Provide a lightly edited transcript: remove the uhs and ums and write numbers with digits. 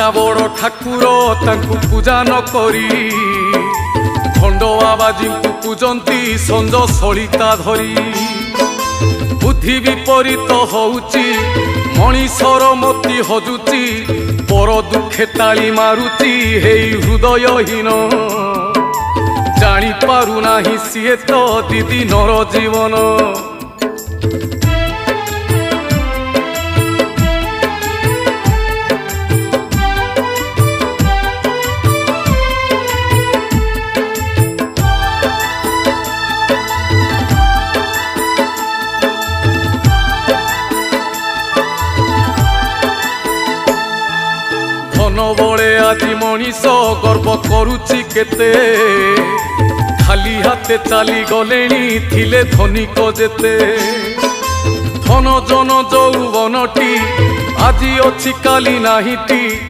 राजा बड़ ठाकुर तांकु पूजा न करी खंडवाबाजी पूजंती संज सलिता धरी बुद्धि विपरीत होउची मनीषर मती हजुची पर दुखे ताली मारुची हे हृदयहीन जानी पारु नाही सिए तो दीदी नर जीवन धन बड़े आज मनीष गर्व करुची केते खाली हाथे चली गलेनी थिले धनिक जेते धन जन जौवनटी आज अछि काली नाहीटी।